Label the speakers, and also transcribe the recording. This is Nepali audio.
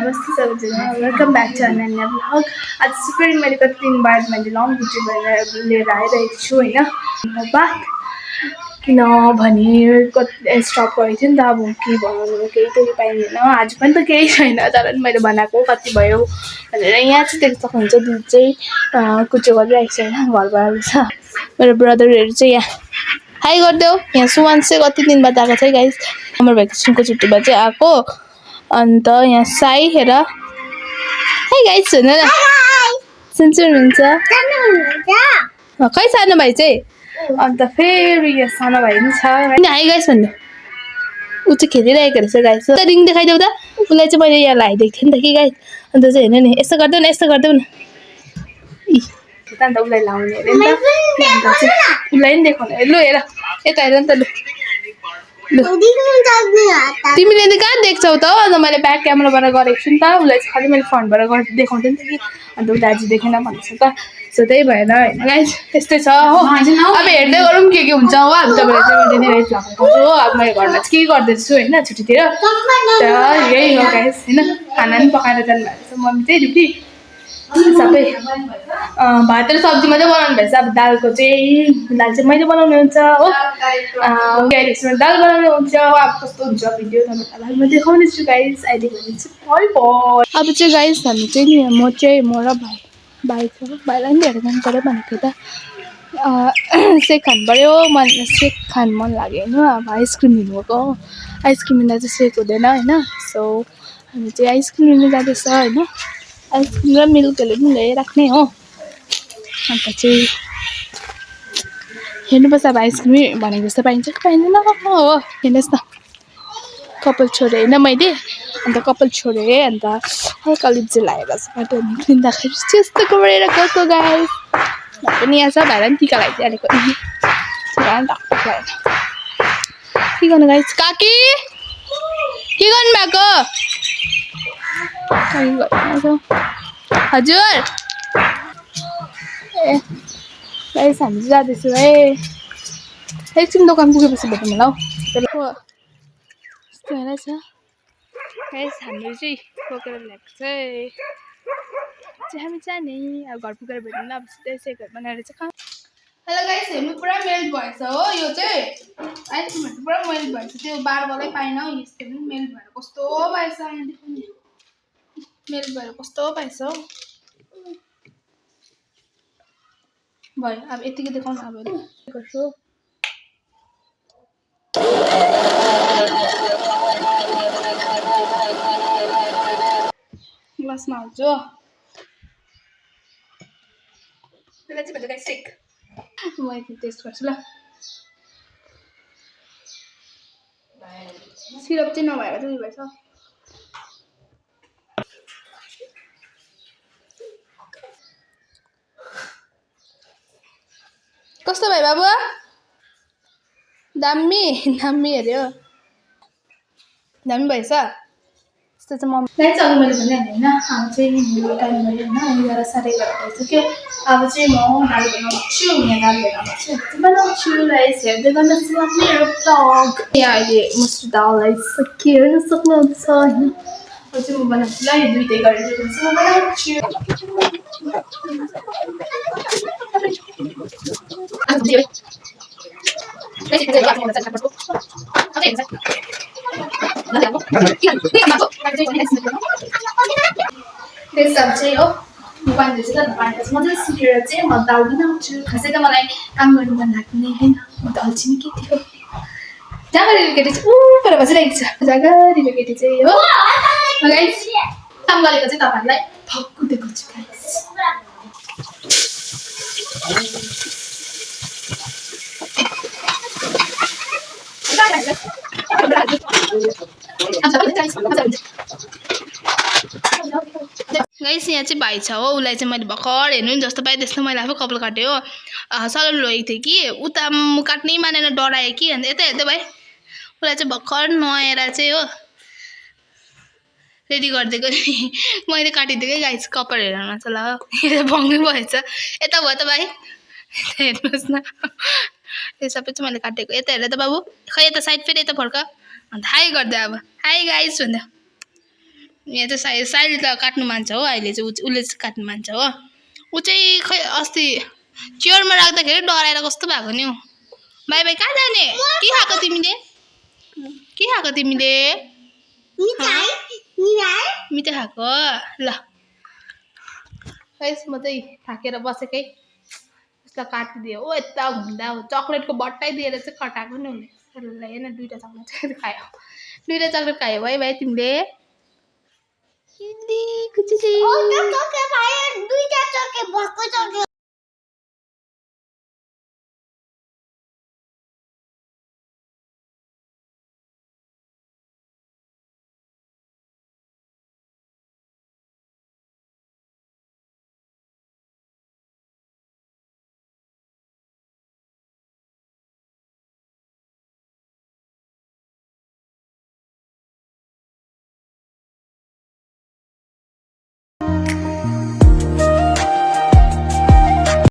Speaker 1: नमस्ते सबैजना welcome back to Ananya blog आज सुपर मैले कति दिन बाद मैले लङ भिडियो लिएर आइरहेको छु होइन बात किनभने कति स्टप गरेको थियो नि त अब के बनाउनु केही पनि पाइँदैन आज पनि त केही छैन तर पनि मैले बनाएको कति भयो भनेर यहाँ चाहिँ देख्न सक्नुहुन्छ दिदी चाहिँ कुचो गरिरहेको छ होइन घरबाट छ मेरो ब्रदरहरू चाहिँ यहाँ हाई गरिदेऊ यहाँ सुवान चाहिँ कति दिन बाद आएको छ गाइस समर भ्याकेसनको छुट्टीमा चाहिँ आएको अन्त यहाँ साई हेर हाई गाइस सुन न सुन्छु हुनुहुन्छ खै सानो भाइ चाहिँ अन्त फेरि यहाँ सानो भाइ पनि छ हाई गाइस भन्नु ऊ चाहिँ खेलिरहेको रहेछ गाइस त रिङ देखाइदेऊ त उसलाई चाहिँ मैले यहाँ लगाइदिएको थिएँ नि त कि गाइस अन्त चाहिँ हेर्नु नि यस्तो गरिदेऊ न यस्तो गरिदेऊ न अन्त उसलाई लाउने अरे नि त अन्त चाहिँ उसलाई पनि देखाउने लु हेर यता हेर नि त लु तिमीले त कहाँ देख्छौ त अन्त मैले ब्याक क्यामेराबाट गरेको छु नि त उसलाई चाहिँ खालि मैले फ्रन्टबाट देखाउँथेँ नि त कि अन्त उसले आज देखेन भनेको छ त सो त्यही भएर होइन गाइस यस्तै छ हो अब हेर्दै गरौँ के हुन्छ हो अब तपाईँलाई चाहिँ मैले राइस लगाएको हो अब मैले घरमा चाहिँ के गर्दैछु होइन छुट्टीतिर त यही हो गाइस होइन खाना पनि पकाएर जानुभएको छ मम्मी चाहिँ ड्युटी सबै भात र सब्जी मात्रै बनाउनु भएछ अब दाल चाहिँ मैले बनाउने हुन्छ हो ग्यारेजमा दाल बनाउने हुन्छ अब कस्तो हुन्छ भिडियो तपाईँहरूलाई म देखाउने छु गाइस अहिले भने चाहिँ भयो अब चाहिँ गाइस हामी चाहिँ नि म र भाइ छ भाइलाई पनि धेरै मन पऱ्यो भनेको त सेक खानु पऱ्यो सेक खानु मन लाग्यो होइन अब आइसक्रिम लिनुभएको आइसक्रिम लिँदा चाहिँ सेक हुँदैन होइन सो हामी चाहिँ आइसक्रिम लिनु जाँदैछ होइन आइसक्रिम र मिल्कहरू पनि ल्याइराख्ने हो अन्त चाहिँ हेर्नुपर्छ अब आइसक्रिम भनेको जस्तो पाइन्छ कि पाइँदैन हो हेर्नुहोस् न कपाल छोडेँ होइन मैले अन्त कपाल छोडेँ अन्त हल्का लिप्चे लागेको छ बाटो निक्लिँदाखेरि चाहिँ यस्तो गरेर गएको गाइस पनि यहाँ छ भाइलाई पनि टिका लगाइदिइहालेको टिका पनि ढाक्नु भएन के गर्नु गाइस काकी के गर्नुभएको हजुर ए गाइस हामी चाहिँ जाँदैछौँ है एकछिन दोकान पुगेपछि भेटौँ होला हौ यस्तो रहेछ गाइस हामीले चाहिँ बोकेर ल्याएको चाहिँ हामी जाने अब घर पुगेर भेटौँ न अब सिधै घर बनाएर चाहिँ हेलो गाइस हेर्नु पुरा मेल्ट भएछ हो यो चाहिँ आइसक्रिमहरू चाहिँ पुरा मेल्ट भएछ त्यो बारबलै पाएन यस्तो पनि मेल्ट भएर कस्तो भएछ यहाँ देख्नु मेल्ट भएर कस्तो भएछ हौ भयो अब यतिकै देखाउनु अब गर्छु ग्लासमा हाल्छु त्यसलाई चाहिँ भन्छ गाइस सेक म एकदिन टेस्ट गर्छु ल सिरप चाहिँ नभएर चाहिँ भएछ कस्तो भयो बाबु दामी हेऱ्यो दामी भएछ यस्तो चाहिँ मम्मीलाई चाहिँ अघि मैले भनिहालेँ होइन अब चाहिँ मेरो टाइम भयो होइन 11:30 भइसक्यो अब चाहिँ म दाल बनाउँछु यहाँ दाल बनाउँछु राइस हेर्दै गर्नुहोस् न मेरो भ्लग यहाँ अहिले मुसुरी दाल आइसक्यो हेर्न सक्नुहुन्छ होइन अब चाहिँ म बनाउँछु ल यो दुइटै गरेर म बनाउँछु सब चाहिँ हो पानी चाहिँ त पानी मजाले सुकेर चाहिँ म दाल बनाउँछु खासै त मलाई काम गर्नु मन लाग्ने होइन म त अल्छी नै केटी हो जाँगरीको केटी चाहिँ ऊपर बसिरहेको छ जाँगरीको केटी चाहिँ हो गाइस काम गरेको चाहिँ तपाईँहरूलाई भक्कु देखाउँछु गाइस गाइस यहाँ चाहिँ भाइ छ हो उसलाई चाहिँ मैले भर्खर हेर्नु नि जस्तो पाएँ त्यस्तो मैले आफै कपाल काटेँ हो सलुन लगेको थिएँ कि उता काट्नै मानेर डराएँ कि अन्त यता हेर्दै भाइ उसलाई चाहिँ भर्खर नुहाएर चाहिँ हो रेडी गरिदिएको नि मैले काटिदिएकै गाइस कपाल हेर्न छ ल यो बङ्गै भएछ यता भयो त भाइ हेर्नुहोस् न यो सबै चाहिँ मैले काटेको यता हेर त बाबु खै यता साइड फेरि यता फर्क अन्त हाई गर्दै अब हाई गाइस भन्दा यहाँ चाहिँ साइली त काट्नु मान्छ हो अहिले चाहिँ उसले चाहिँ काट्नु मान्छ हो ऊ चाहिँ खै अस्ति चेयरमा राख्दाखेरि डराएर कस्तो भएको नि हौ बाई बाई कहाँ जाने के खाएको तिमीले मिठाई खाएको ल गाइस म चाहिँ थाकेर बसेकै उसलाई काटिदियो ओ यता घुम्दा चक्लेटको बट्टाइ दिएर चाहिँ कटाएको नि उसले हेर्न 2टा चक्लेट खायो 2टा चक्लेट खायो भाइ तिमीले